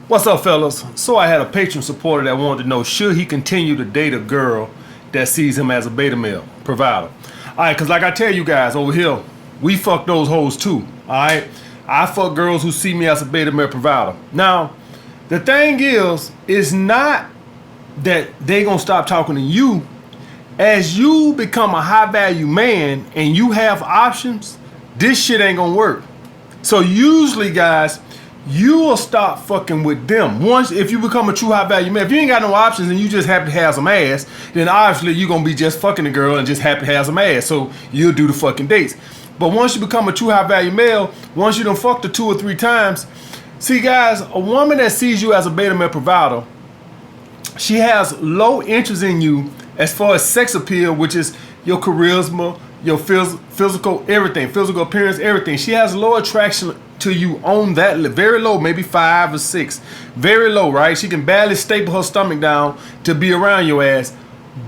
What's up, fellas? So I had a patron supporter that wanted to know, should he continue to date a girl that sees him as a beta male provider? All right, because like I tell you guys over here, we fuck those hoes too. All right, I fuck girls who see me as a beta male provider. Now, the thing is not that they gonna stop talking to you. As you become a high value man and you have options, this shit ain't gonna work. So usually, guys, you will stop fucking with them. Once, if you become a true high value man, if you ain't got no options and you just happen to have some ass, then obviously you're gonna be just fucking the girl and just happy to have some ass. So you'll do the fucking dates. But once you become a true high value male, once you done fucked her 2 or 3 times, see guys, a woman that sees you as a beta male provider, she has low interest in you as far as sex appeal, which is your charisma, your physical, everything, physical appearance, everything. She has low attraction to you on that very low, maybe 5 or 6, very low, right? She can barely staple her stomach down to be around your ass,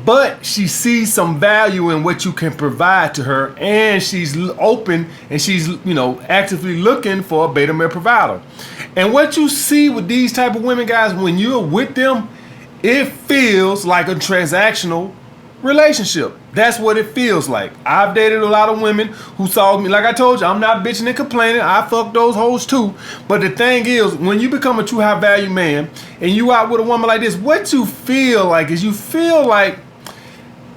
but she sees some value in what you can provide to her, and she's open and she's, you know, actively looking for a beta male provider. And what you see with these type of women, guys, when you're with them, it feels like a transactional relationship. That's what it feels like. I've dated a lot of women who saw me. Like I told you, I'm not bitching and complaining. I fuck those hoes too. But the thing is, when you become a true high value man and you out with a woman like this, what you feel like is you feel like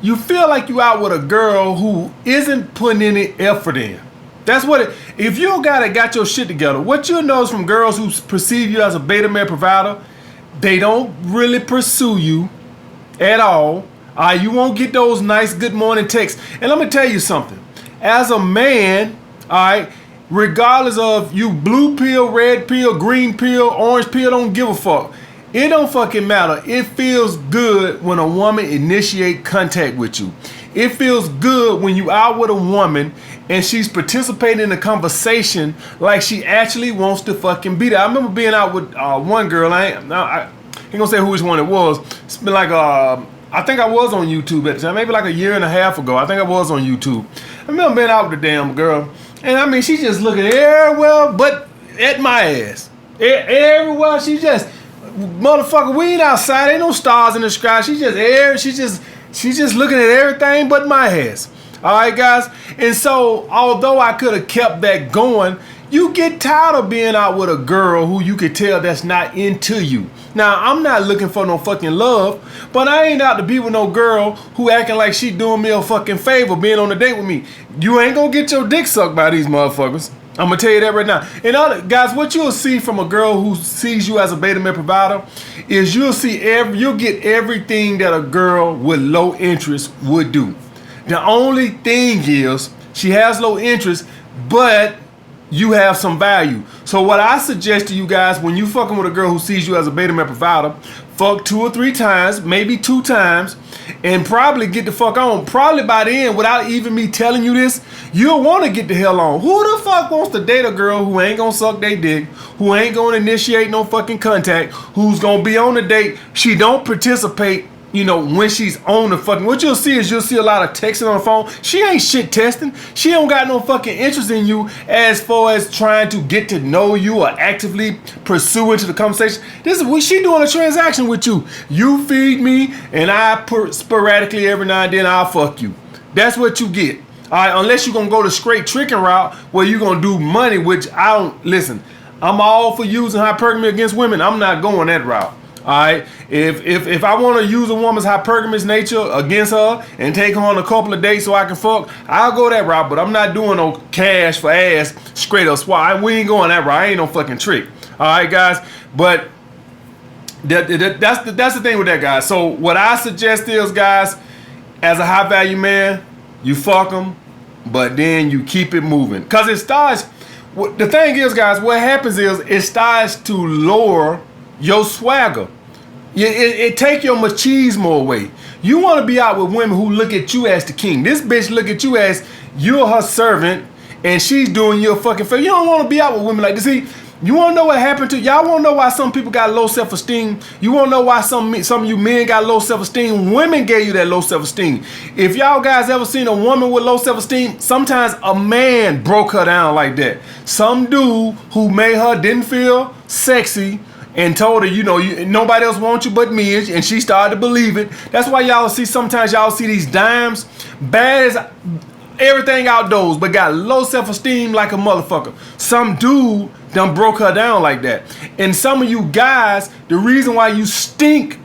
you out with a girl who isn't putting any effort in. That's what it. If you got your shit together, what you'll notice from girls who perceive you as a beta male provider, they don't really pursue you at all. You won't get those nice good morning texts. And let me tell you something. As a man, all right, regardless of you blue pill, red pill, green pill, orange pill, don't give a fuck. It don't fucking matter. It feels good when a woman initiate contact with you. It feels good when you out with a woman and she's participating in the conversation like she actually wants to fucking be there. I remember being out with one girl. I ain't gonna say which one it was. It's been like I think I was on YouTube at the time, maybe like a year and a half ago. I think I was on YouTube. I remember being out with the damn girl, and I mean, she just looking everywhere but at my ass. Everywhere, she just, motherfucker, we ain't outside, ain't no stars in the sky. She's just looking at everything but my ass. All right, guys? And so, although I could have kept that going, you get tired of being out with a girl who you could tell that's not into you. Now, I'm not looking for no fucking love, but I ain't out to be with no girl who acting like she doing me a fucking favor being on a date with me. You ain't gonna get your dick sucked by these motherfuckers. I'm gonna tell you that right now. And guys, what you'll see from a girl who sees you as a beta male provider is you'll get everything that a girl with low interest would do. The only thing is she has low interest, but you have some value. So what I suggest to you guys, when you fucking with a girl who sees you as a beta male provider, fuck 2 or 3 times, maybe 2 times, and probably get the fuck on. Probably by the end, without even me telling you this, you'll want to get the hell on. Who the fuck wants to date a girl who ain't gonna suck their dick, who ain't gonna initiate no fucking contact, who's gonna be on the date, she don't participate, you know, when she's on the fucking, what you'll see is you'll see a lot of texting on the phone. She ain't shit testing. She don't got no fucking interest in you as far as trying to get to know you or actively pursue into the conversation. This is what she doing, a transaction with you. You feed me and I sporadically every now and then I'll fuck you. That's what you get. All right, unless you're gonna go the straight tricking route where you're gonna do money, which I don't, listen, I'm all for using hypergamy against women. I'm not going that route. All right, if I want to use a woman's hypergamous nature against her and take her on a couple of dates so I can fuck, I'll go that route. But I'm not doing no cash for ass straight up swat. We ain't going that route. I ain't no fucking trick. All right, guys. But that's the thing with that, guys. So what I suggest is, guys, as a high value man, you fuck them, but then you keep it moving, cause it starts. The thing is, guys, what happens is it starts to lower your swagger. It take your machismo away. You want to be out with women who look at you as the king. This bitch look at you as you're her servant and she's doing you a fucking favor. You don't want to be out with women like this. See, you want to know what happened to y'all? Want to know why some people got low self-esteem? You want to know why some of you men got low self-esteem? Women gave you that low self-esteem. If y'all guys ever seen a woman with low self-esteem, sometimes a man broke her down like that. Some dude who made her didn't feel sexy and told her, you know, nobody else wants you but me, and she started to believe it. That's why y'all see, sometimes y'all see these dimes, bad as everything outdoors, but got low self-esteem like a motherfucker. Some dude done broke her down like that. And some of you guys, the reason why you stink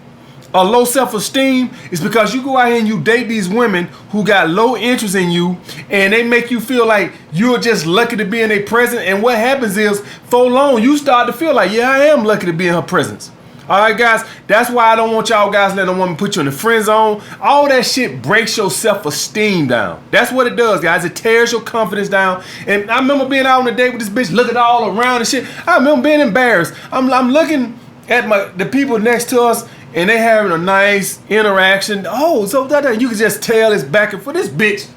a low self-esteem is because you go out here and you date these women who got low interest in you, and they make you feel like you're just lucky to be in their presence. And what happens is, for long, you start to feel like, yeah, I am lucky to be in her presence. All right, guys, that's why I don't want y'all guys letting a woman put you in the friend zone. All that shit breaks your self-esteem down. That's what it does, guys. It tears your confidence down. And I remember being out on a date with this bitch, looking all around and shit. I remember being embarrassed. I'm looking at the people next to us, and they having a nice interaction. Oh, so that you can just tell it's back and forth. This bitch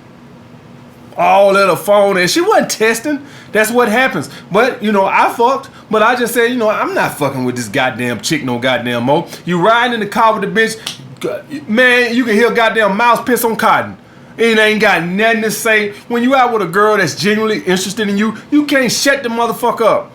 all at her phone, and she wasn't testing. That's what happens. But, you know, I fucked, but I just said, you know, I'm not fucking with this goddamn chick no goddamn more. You riding in the car with the bitch, man, you can hear goddamn mouse piss on cotton. It ain't got nothing to say. When you out with a girl that's genuinely interested in you, you can't shut the motherfucker up.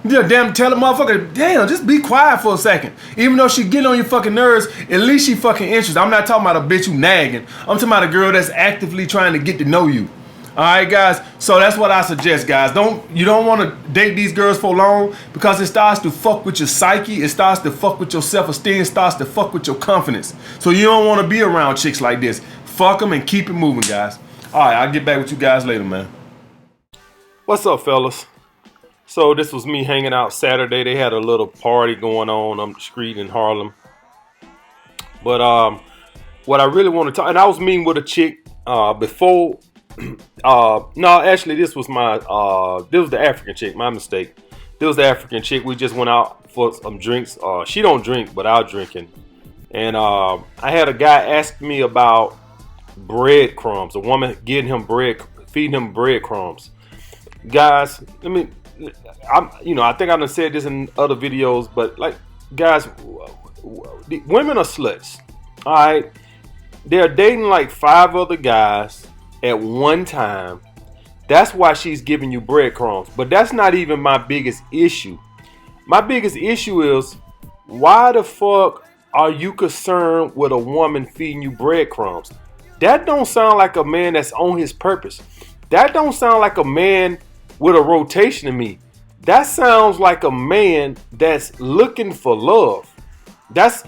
You damn tell the motherfucker, damn, just be quiet for a second. Even though she getting on your fucking nerves, at least she fucking interested. I'm not talking about a bitch who nagging. I'm talking about a girl that's actively trying to get to know you. All right, guys. So that's what I suggest, guys. You don't want to date these girls for long, because it starts to fuck with your psyche. It starts to fuck with your self-esteem. It starts to fuck with your confidence. So you don't want to be around chicks like this. Fuck them and keep it moving, guys. All right, I'll get back with you guys later, man. What's up, fellas? So this was me hanging out Saturday. They had a little party going on the street in Harlem. But what I really want to talk, and I was meeting with a chick before. No, actually, this was the African chick. My mistake. This was the African chick. We just went out for some drinks. She don't drink, but I'm drinking. And I had a guy ask me about breadcrumbs. A woman feeding him breadcrumbs. Guys, I think I done said this in other videos, but like, guys, women are sluts. All right, they're dating like 5 other guys at one time. That's why she's giving you breadcrumbs. But that's not even my biggest issue. My biggest issue is, why the fuck are you concerned with a woman feeding you breadcrumbs? That don't sound like a man that's on his purpose. That don't sound like a man with a rotation to me. That sounds like a man that's looking for love. Guys,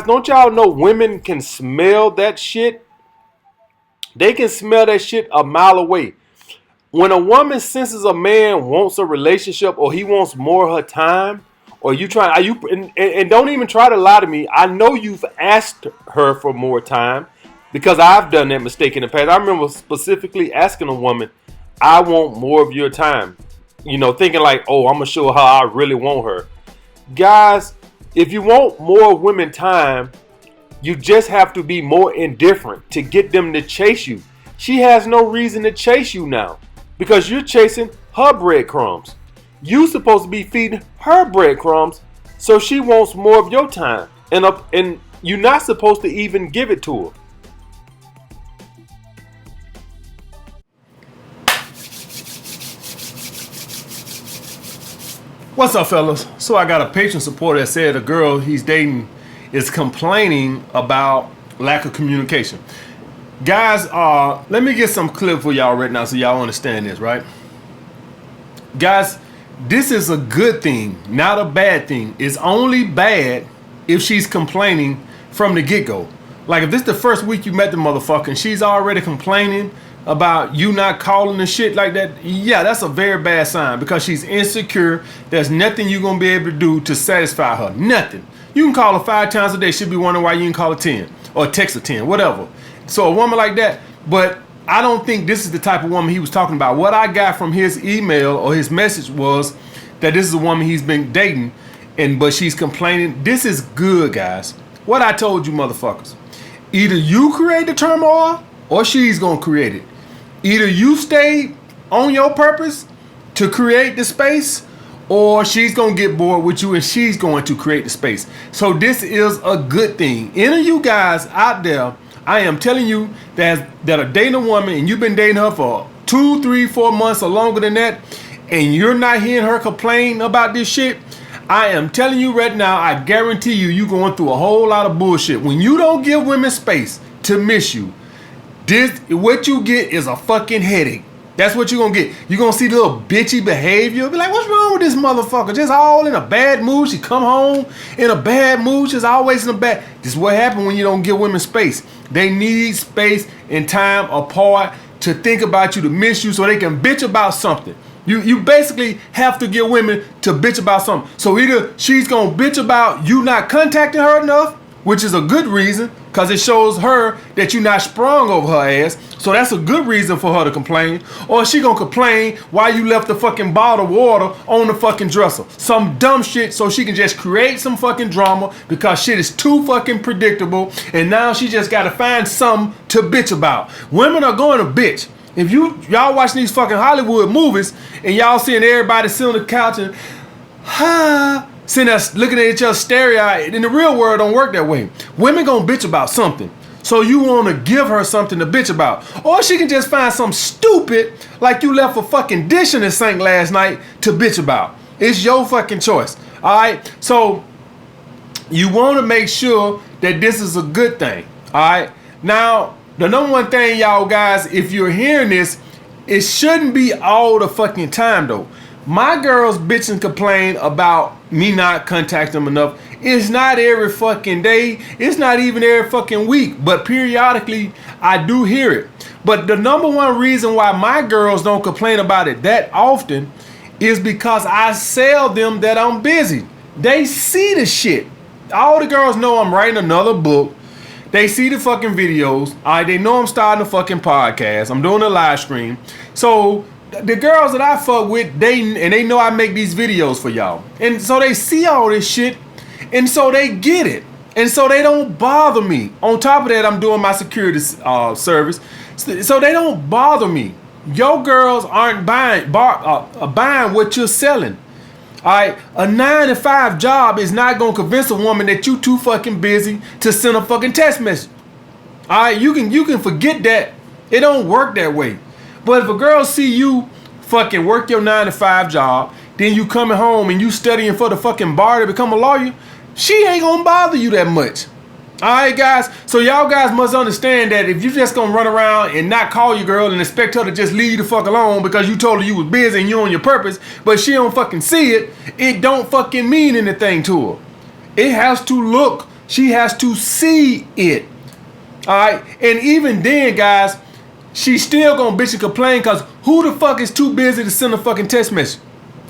don't y'all know women can smell that shit? They can smell that shit a mile away. When a woman senses a man wants a relationship, or he wants more of her time, or and don't even try to lie to me. I know you've asked her for more time, because I've done that mistake in the past. I remember specifically asking a woman, I want more of your time. You know, thinking like, oh, I'm going to show her how I really want her. Guys, if you want more women time, you just have to be more indifferent to get them to chase you. She has no reason to chase you now, because you're chasing her breadcrumbs. You're supposed to be feeding her breadcrumbs, so she wants more of your time. And you're not supposed to even give it to her. What's up, fellas? So I got a patron supporter that said a girl he's dating is complaining about lack of communication. Guys, let me get some clip for y'all right now so y'all understand this, right? Guys, this is a good thing, not a bad thing. It's only bad if she's complaining from the get-go. Like, if this is the first week you met the motherfucker and she's already complaining about you not calling and shit like that, yeah, that's a very bad sign, because she's insecure. There's nothing you're gonna be able to do to satisfy her. Nothing. You can call her 5 times a day. She'll be wondering why you didn't call her 10 or text her 10, whatever. So a woman like that, but I don't think this is the type of woman he was talking about. What I got from his email or his message was that this is a woman he's been dating, but she's complaining. This is good, guys. What I told you motherfuckers. Either you create the turmoil or she's gonna create it. Either you stay on your purpose to create the space, or she's going to get bored with you and she's going to create the space. So this is a good thing. Any of you guys out there, I am telling you that are dating a woman and you've been dating her for 2, 3, 4 months or longer than that, and you're not hearing her complain about this shit, I am telling you right now, I guarantee you going through a whole lot of bullshit. When you don't give women space to miss you, what you get is a fucking headache. That's what you're gonna get. You're gonna see little bitchy behavior. Be like, what's wrong with this motherfucker? Just all in a bad mood. She come home in a bad mood. She's always in a bad. This is what happens when you don't give women space. They need space and time apart to think about you, to miss you, so they can bitch about something. You basically have to get women to bitch about something. So either she's gonna bitch about you not contacting her enough, which is a good reason, because it shows her that you're not sprung over her ass. So that's a good reason for her to complain. Or she gonna complain why you left the fucking bottle of water on the fucking dresser. Some dumb shit so she can just create some fucking drama because shit is too fucking predictable. And now she just gotta find something to bitch about. Women are going to bitch. If y'all watching these fucking Hollywood movies and y'all seeing everybody sit on the couch and sitting there looking at each other starry-eyed, in the real world don't work that way. Women gonna bitch about something. So you want to give her something to bitch about. Or she can just find something stupid like you left a fucking dish in the sink last night to bitch about. It's your fucking choice. Alright? So you want to make sure that this is a good thing. Alright? Now, the number one thing, y'all guys, if you're hearing this, it shouldn't be all the fucking time though. My girls bitch and complain about me not contacting them enough. It's not every fucking day. It's not even every fucking week. But periodically, I do hear it. But the number one reason why my girls don't complain about it that often is because I sell them that I'm busy. They see the shit. All the girls know I'm writing another book. They see the fucking videos. They know I'm starting a fucking podcast. I'm doing a live stream. So the girls that I fuck with, they know I make these videos for y'all. And so they see all this shit. And so they get it. And so they don't bother me. On top of that, I'm doing my security service. So they don't bother me. Your girls aren't buying what you're selling. Alright, a 9-to-5 job is not gonna convince a woman that you too fucking busy to send a fucking text message. Alright, you can forget that. It don't work that way. But if a girl see you fucking work your 9-to-5 job, then you coming home and you studying for the fucking bar to become a lawyer, she ain't gonna bother you that much. Alright guys, so y'all guys must understand that if you just gonna run around and not call your girl and expect her to just leave you the fuck alone because you told her you was busy and you on your purpose, but she don't fucking see it, it don't fucking mean anything to her. It has to look, she has to see it. Alright, and even then guys, she's still gonna bitch and complain because who the fuck is too busy to send a fucking text message?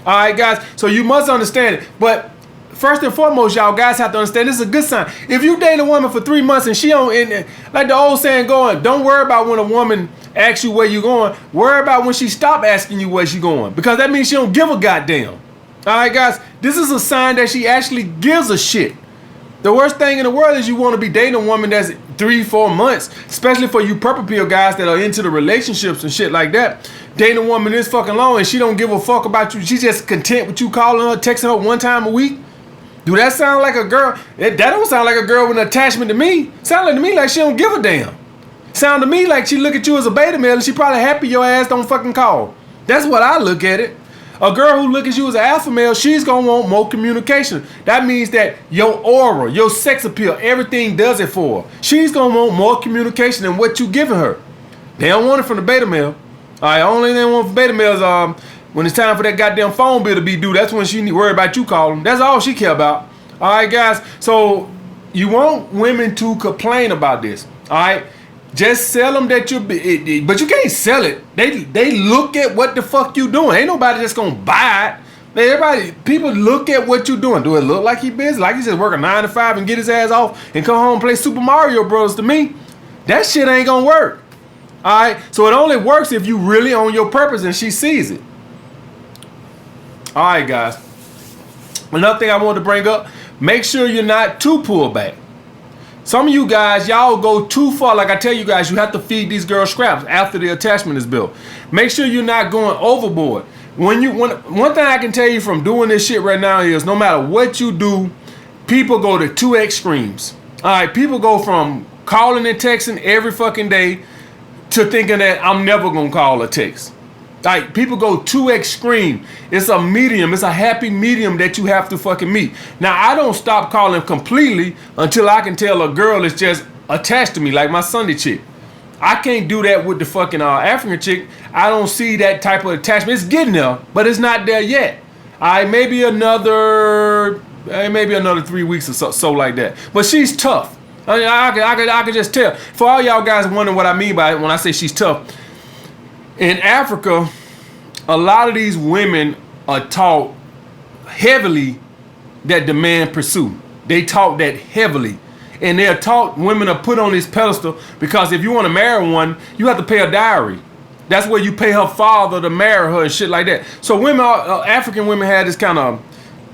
Alright guys, so you must understand it. But first and foremost, y'all guys have to understand this is a good sign. If you date a woman for 3 months and she don't, like the old saying going, don't worry about when a woman asks you where you going. Worry about when she stop asking you where she going, because that means she don't give a goddamn. All right, guys, this is a sign that she actually gives a shit. The worst thing in the world is you want to be dating a woman that's 3-4 months, especially for you purple pill guys that are into the relationships and shit like that. Dating a woman this fucking long and she don't give a fuck about you. She's just content with you calling her, texting her 1 time a week. Do that sound like a girl? That don't sound like a girl with an attachment to me. Sound like to me like she don't give a damn. Sound to me like she look at you as a beta male and she probably happy your ass don't fucking call. That's what I look at it. A girl who look at you as an alpha male, she's gonna want more communication. That means that your aura, your sex appeal, everything does it for her. She's gonna want more communication than what you giving her. They don't want it from the beta male. Alright, only thing they want from beta males when it's time for that goddamn phone bill to be due, that's when she need worry about you calling. That's all she care about. All right, guys. So you want women to complain about this. All right. Just sell them that but you can't sell it. They look at what the fuck you doing. Ain't nobody just gonna buy it. People look at what you doing. Do it look like he busy? Like he's just working 9 to 5 and get his ass off and come home and play Super Mario Bros. To me, that shit ain't gonna work. All right. So it only works if you really on your purpose and she sees it. All right, guys. Another thing I wanted to bring up, make sure you're not too pulled back. Some of you guys, y'all go too far. Like I tell you guys, you have to feed these girls scraps after the attachment is built. Make sure you're not going overboard. One thing I can tell you from doing this shit right now is no matter what you do, people go to 2 extremes. All right, people go from calling and texting every fucking day to thinking that I'm never going to call or text. Like, people go too extreme. It's a medium. It's a happy medium that you have to fucking meet. Now, I don't stop calling completely until I can tell a girl is just attached to me, like my Sunday chick. I can't do that with the fucking African chick. I don't see that type of attachment. It's getting there, but it's not there yet. Maybe another 3 weeks or so like that. But she's tough. I can just tell. For all y'all guys wondering what I mean by it when I say she's tough. In Africa, a lot of these women are taught heavily that the man pursue. They taught that heavily. And they're taught, women are put on this pedestal because if you want to marry one, you have to pay a dowry. That's where you pay her father to marry her and shit like that. So women, African women had this kind of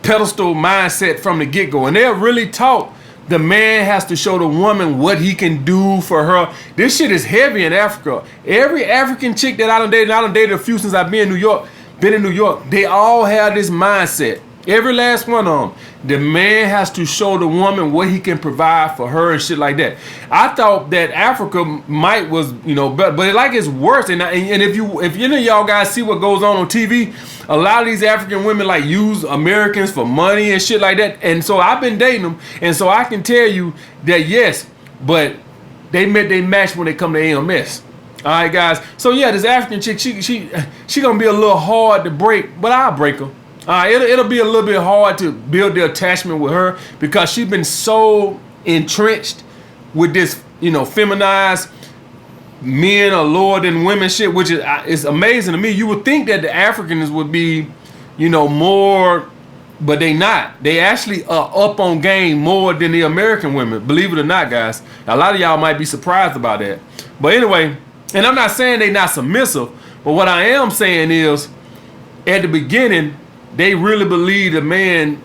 pedestal mindset from the get-go. And they're really taught the man has to show the woman what he can do for her. This shit is heavy in Africa. Every African chick that I done dated a few since I've been in New York, they all have this mindset. Every last one of them. The man has to show the woman what he can provide for her and shit like that. I thought that Africa was, but like it's worse. And if any of y'all guys see what goes on TV, a lot of these African women like use Americans for money and shit like that. And so I've been dating them, and so I can tell you that yes, but they match when they come to AMS. All right, guys. So yeah, this African chick, she gonna be a little hard to break, but I'll break her. It'll be a little bit hard to build the attachment with her because she's been so entrenched with this, feminized men are lower than women shit, which is amazing to me. You would think that the Africans would be, more, but they not. They actually are up on game more than the American women, believe it or not, guys. A lot of y'all might be surprised about that. But anyway, and I'm not saying they not submissive, but what I am saying is at the beginning, they really believe the man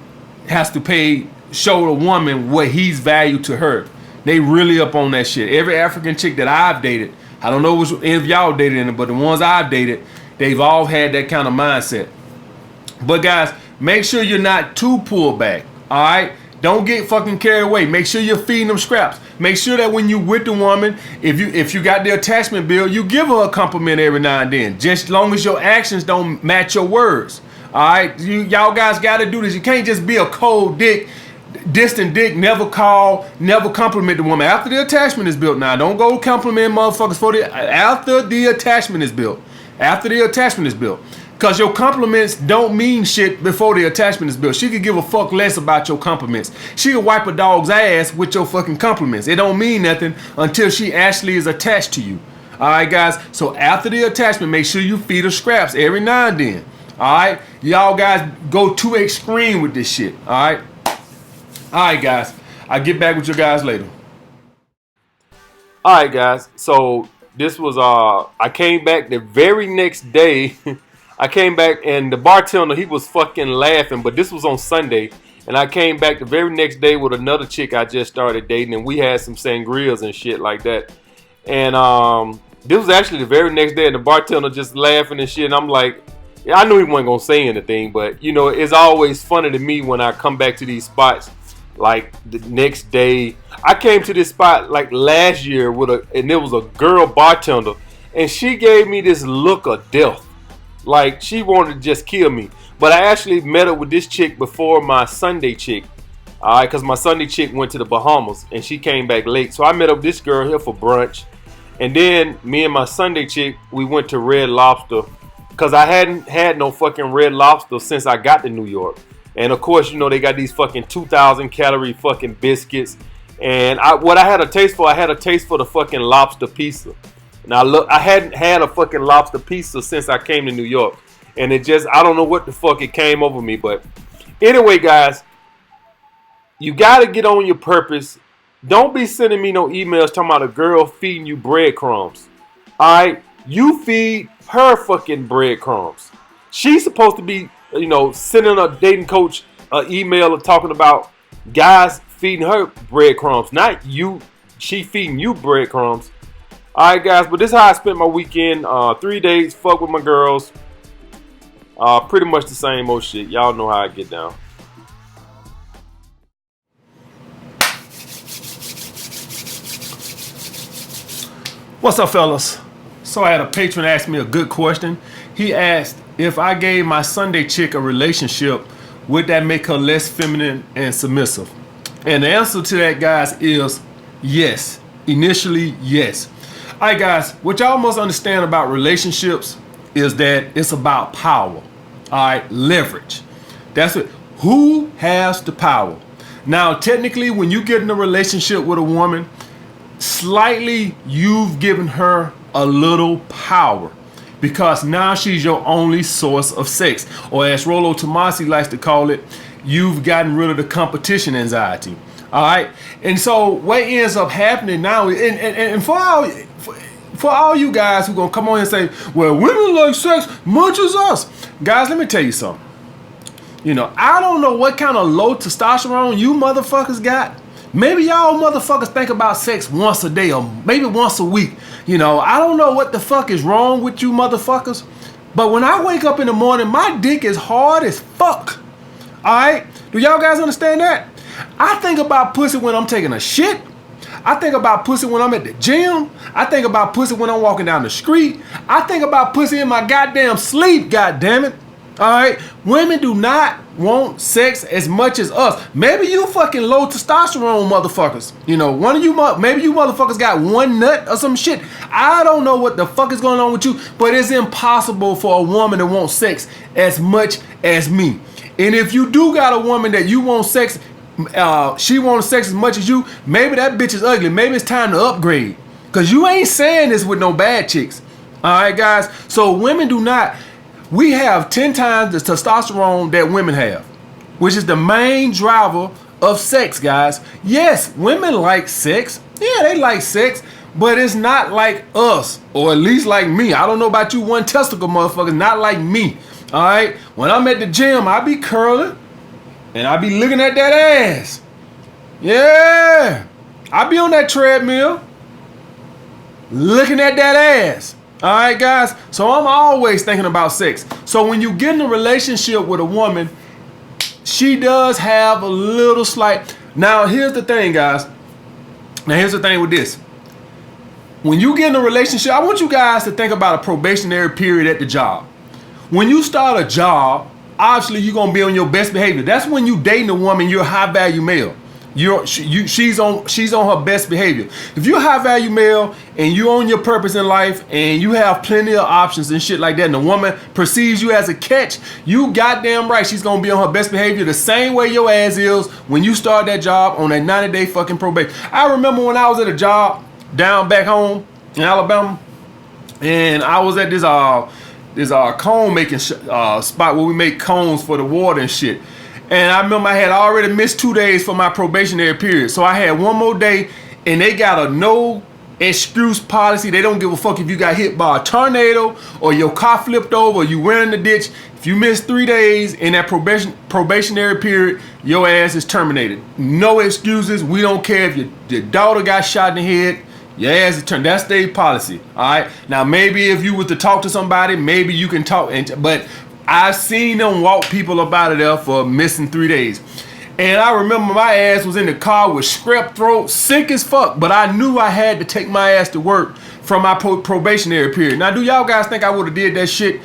has to show the woman what he's valued to her. They really up on that shit. Every African chick that I've dated, I don't know if y'all dated in it, but the ones I've dated, they've all had that kind of mindset. But guys, make sure you're not too pulled back. All right? Don't get fucking carried away. Make sure you're feeding them scraps. Make sure that when you with the woman, if you got the attachment bill, you give her a compliment every now and then. Just as long as your actions don't match your words. All right, y'all guys got to do this. You can't just be a cold dick, distant dick, never call, never compliment the woman after the attachment is built. Now, don't go compliment motherfuckers after the attachment is built. After the attachment is built, because your compliments don't mean shit before the attachment is built. She could give a fuck less about your compliments. She could wipe a dog's ass with your fucking compliments. It don't mean nothing until she actually is attached to you. All right, guys. So after the attachment, make sure you feed her scraps every now and then. All right, y'all guys go too extreme with this shit. All right, guys. I'll get back with you guys later. All right, guys. So this was I came back the very next day. I came back and the bartender, he was fucking laughing, but this was on Sunday, and I came back the very next day with another chick I just started dating, and we had some sangrias and shit like that. And this was actually the very next day, and the bartender just laughing and shit, and I'm like, I knew he wasn't gonna say anything, but it's always funny to me when I come back to these spots. Like the next day, I came to this spot like last year and there was a girl bartender, and she gave me this look of death, like she wanted to just kill me. But I actually met up with this chick before my Sunday chick, all right, because my Sunday chick went to the Bahamas and she came back late, so I met up with this girl here for brunch, and then me and my Sunday chick, we went to Red Lobster. Because I hadn't had no fucking Red Lobster since I got to New York. And of course, they got these fucking 2,000 calorie fucking biscuits. And I had a taste for the fucking lobster pizza. Now look, I hadn't had a fucking lobster pizza since I came to New York. And I don't know what the fuck it came over me. But anyway, guys, you got to get on your purpose. Don't be sending me no emails talking about a girl feeding you breadcrumbs. All right? You feed her fucking breadcrumbs. She's supposed to be, sending a dating coach an email talking about guys feeding her breadcrumbs, not you. She feeding you breadcrumbs. All right, guys, but this is how I spent my weekend. 3 days, fuck with my girls. Pretty much the same old shit. Y'all know how I get down. What's up, fellas? So I had a patron ask me a good question. He asked, if I gave my Sunday chick a relationship, would that make her less feminine and submissive? And the answer to that, guys, is yes. Initially, yes. All right, guys, what y'all must understand about relationships is that it's about power. All right, leverage. That's it. Who has the power? Now, technically, when you get in a relationship with a woman, slightly you've given her a little power, because now she's your only source of sex. Or as Rollo Tomasi likes to call it, you've gotten rid of the competition anxiety. All right. And so what ends up happening now, and for all you guys who gonna come on and say, well, women like sex much as us. Guys, let me tell you something. You know, I don't know what kind of low testosterone you motherfuckers got. Maybe y'all motherfuckers think about sex once a day or maybe once a week. You know, I don't know what the fuck is wrong with you motherfuckers. But when I wake up in the morning, my dick is hard as fuck. All right? Do y'all guys understand that? I think about pussy when I'm taking a shit. I think about pussy when I'm at the gym. I think about pussy when I'm walking down the street. I think about pussy in my goddamn sleep, goddammit. All right? Women do not want sex as much as us. Maybe you fucking low testosterone motherfuckers. You know, one of you, maybe you motherfuckers got one nut or some shit. I don't know what the fuck is going on with you, but it's impossible for a woman to want sex as much as me. And if you do got a woman that you want sex, she wants sex as much as you, maybe that bitch is ugly. Maybe it's time to upgrade. Because you ain't saying this with no bad chicks. All right, guys? So women do not... We have 10 times the testosterone that women have, which is the main driver of sex, guys. Yes, women like sex. Yeah, they like sex, but it's not like us, or at least like me. I don't know about you one testicle motherfuckers, not like me. All right? When I'm at the gym, I be curling, and I be looking at that ass. Yeah. I be on that treadmill, looking at that ass. All right, guys. So I'm always thinking about sex. So when you get in a relationship with a woman, she does have a little slight. Now, here's the thing, guys. Now, here's the thing with this. When you get in a relationship, I want you guys to think about a probationary period at the job. When you start a job, obviously you're going to be on your best behavior. That's when you dating a woman, you're a high value male. She's on her best behavior. If you're a high value male and you own your purpose in life and you have plenty of options and shit like that, and the woman perceives you as a catch, you goddamn right she's gonna be on her best behavior the same way your ass is when you start that job on that 90-day fucking probation. I remember when I was at a job down back home in Alabama, and I was at this cone making spot where we make cones for the water and shit. And I remember I had already missed 2 days for my probationary period. So I had one more day, and they got a no excuse policy. They don't give a fuck if you got hit by a tornado or your car flipped over or you ran in the ditch. If you miss 3 days in that probationary period, your ass is terminated. No excuses. We don't care if your daughter got shot in the head. Your ass is turned. That's their policy. All right. Now, maybe if you were to talk to somebody, maybe you can talk. But I've seen them walk people up out of there for missing 3 days. And I remember my ass was in the car with strep throat, sick as fuck. But I knew I had to take my ass to work from my probationary period. Now, do y'all guys think I would have did that shit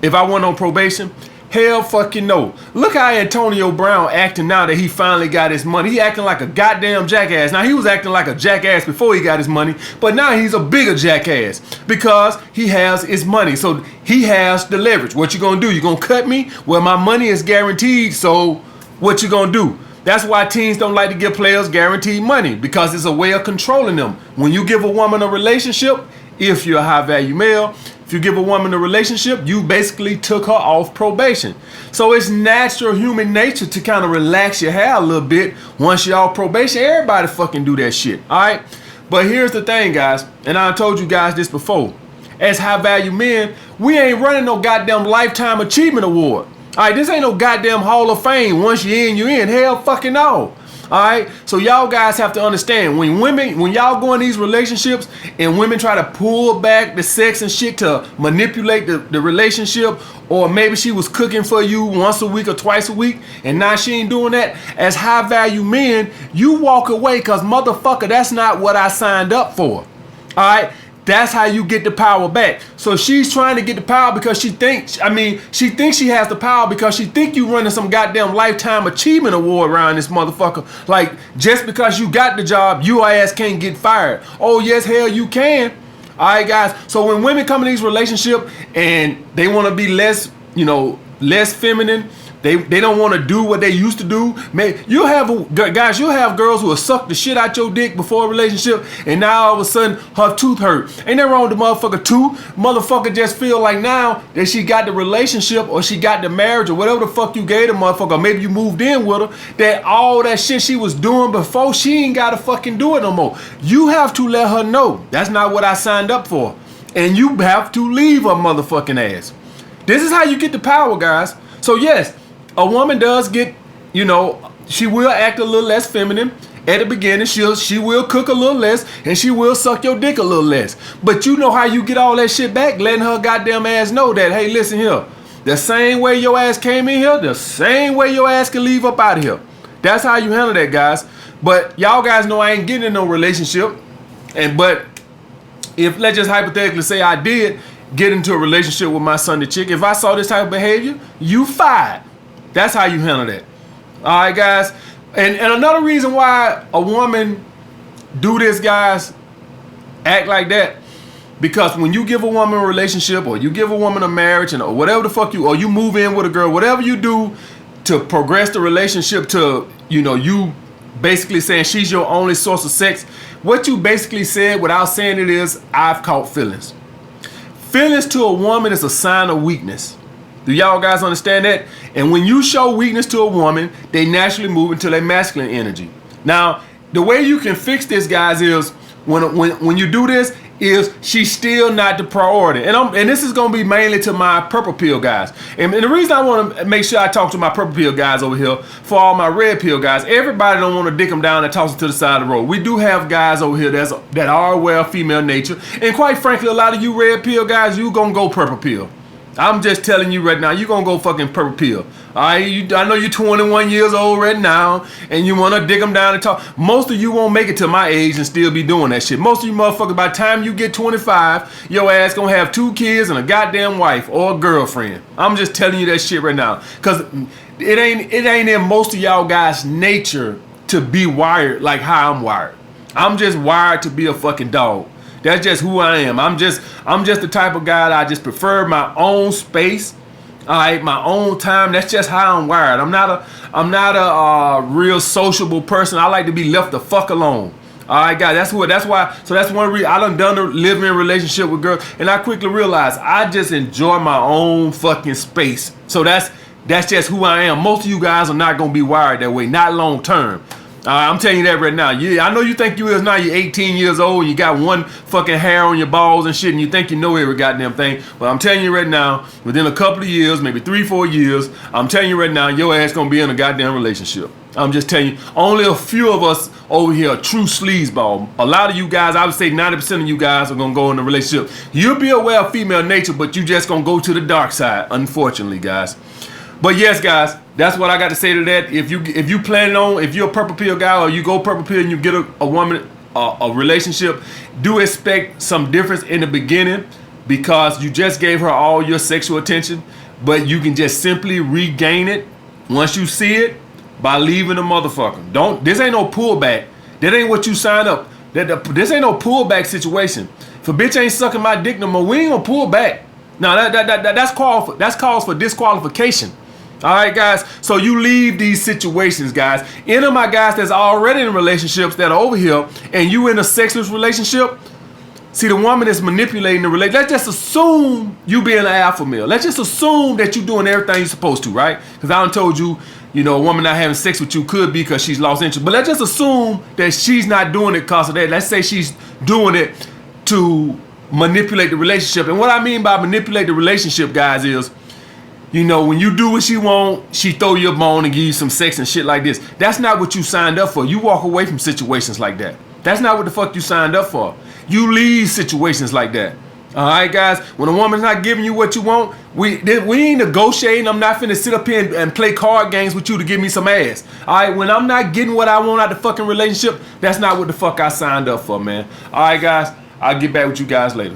if I wasn't on probation? Hell fucking no. Look how Antonio Brown acting now that he finally got his money. He acting like a goddamn jackass. Now, he was acting like a jackass before he got his money, but now he's a bigger jackass because he has his money. So he has the leverage. What you gonna do? You gonna cut me? Well, my money is guaranteed, so what you gonna do? That's why teams don't like to give players guaranteed money, because it's a way of controlling them. When you give a woman a relationship, if you're a high value male, if you give a woman a relationship, you basically took her off probation. So it's natural human nature to kind of relax your hair a little bit once you're off probation. Everybody fucking do that shit, all right? But here's the thing, guys, and I told you guys this before. As high value men, we ain't running no goddamn lifetime achievement award. All right, this ain't no goddamn Hall of Fame. Once you're in, you're in. Hell fucking no. All right, so y'all guys have to understand, when y'all go in these relationships and women try to pull back the sex and shit to manipulate the relationship, or maybe she was cooking for you once a week or twice a week and now she ain't doing that, as high value men, you walk away, because motherfucker, that's not what I signed up for. All right, That's how you get the power back. So she's trying to get the power because she thinks she has the power because she think you running some goddamn lifetime achievement award around this motherfucker. Like, just because you got the job, your ass can't get fired. Oh yes, hell you can. All right, guys. So when women come in these relationships and they want to be less, less feminine, they don't want to do what they used to do. Man, you'll have girls who will suck the shit out your dick before a relationship, and now all of a sudden her tooth hurt. Ain't that wrong with the motherfucker tooth? Motherfucker just feel like now that she got the relationship or she got the marriage or whatever the fuck you gave the motherfucker, or maybe you moved in with her, that all that shit she was doing before, she ain't gotta fucking do it no more. You have to let her know that's not what I signed up for, and you have to leave her motherfucking ass. This is how you get the power, guys. So yes, a woman does get, she will act a little less feminine at the beginning. She will cook a little less, and she will suck your dick a little less. But you know how you get all that shit back? Letting her goddamn ass know that, hey, listen here, the same way your ass came in here, the same way your ass can leave up out of here. That's how you handle that, guys. But y'all guys know I ain't getting in no relationship. But if, let's just hypothetically say I did get into a relationship with my son, the chick, if I saw this type of behavior, you fired. That's how you handle that. All right, guys. And another reason why a woman do this, guys, act like that, because when you give a woman a relationship or you give a woman a marriage or whatever the fuck or you move in with a girl, whatever you do to progress the relationship to, you basically saying she's your only source of sex, what you basically said without saying it is, I've caught feelings. Feelings to a woman is a sign of weakness. Do y'all guys understand that? And when you show weakness to a woman, they naturally move into their masculine energy. Now, the way you can fix this, guys, is when you do this, is she's still not the priority. And this is gonna be mainly to my purple pill guys. And the reason I want to make sure I talk to my purple pill guys over here, for all my red pill guys, everybody don't want to dick them down and toss them to the side of the road. We do have guys over here that are aware of female nature. And quite frankly, a lot of you red pill guys, you gonna go purple pill. I'm just telling you right now, you're going to go fucking purple pill. All right, I know you're 21 years old right now, and you want to dig them down and talk. Most of you won't make it to my age and still be doing that shit. Most of you motherfuckers, by the time you get 25, your ass going to have 2 kids and a goddamn wife or a girlfriend. I'm just telling you that shit right now. Because it ain't in most of y'all guys' nature to be wired like how I'm wired. I'm just wired to be a fucking dog. That's just who I am. I'm just the type of guy that I just prefer my own space, all right, my own time. That's just how I'm wired. I'm not a real sociable person. I like to be left the fuck alone. All right, guys. That's why. So that's one reason I done a living relationship with girls, and I quickly realized I just enjoy my own fucking space. So that's just who I am. Most of you guys are not gonna be wired that way, not long term. I'm telling you that right now. Yeah, I know you think you is now. You're 18 years old. And you got one fucking hair on your balls and shit, and you think you know every goddamn thing. But I'm telling you right now, within a couple of years, maybe 3-4 years, I'm telling you right now, your ass gonna be in a goddamn relationship. I'm just telling you. Only a few of us over here are true sleazeball. A lot of you guys, I would say 90% of you guys are gonna go in a relationship. You'll be aware of female nature, but you just gonna go to the dark side, unfortunately, guys. But yes, guys, that's what I got to say to that. If you planning on, if you're a purple pill guy or you go purple pill and you get a woman, a relationship, do expect some difference in the beginning because you just gave her all your sexual attention, but you can just simply regain it once you see it by leaving the motherfucker. This ain't no pullback. That ain't what you signed up. This ain't no pullback situation. If a bitch ain't sucking my dick no more, we ain't gonna pull back. Now that's calls for disqualification. All right, guys. So you leave these situations, guys. Any of my guys that's already in relationships that are over here, and you in a sexless relationship. See, the woman is manipulating the relationship. Let's just assume you being an alpha male. Let's just assume that you doing everything you're supposed to, right? Because I done told you, a woman not having sex with you could be because she's lost interest. But let's just assume that she's not doing it because of that. Let's say she's doing it to manipulate the relationship. And what I mean by manipulate the relationship, guys, is when you do what she want, she throw you a bone and give you some sex and shit like this. That's not what you signed up for. You walk away from situations like that. That's not what the fuck you signed up for. You leave situations like that. All right, guys? When a woman's not giving you what you want, we ain't negotiating. I'm not finna sit up here and play card games with you to give me some ass. All right? When I'm not getting what I want out of the fucking relationship, that's not what the fuck I signed up for, man. All right, guys? I'll get back with you guys later.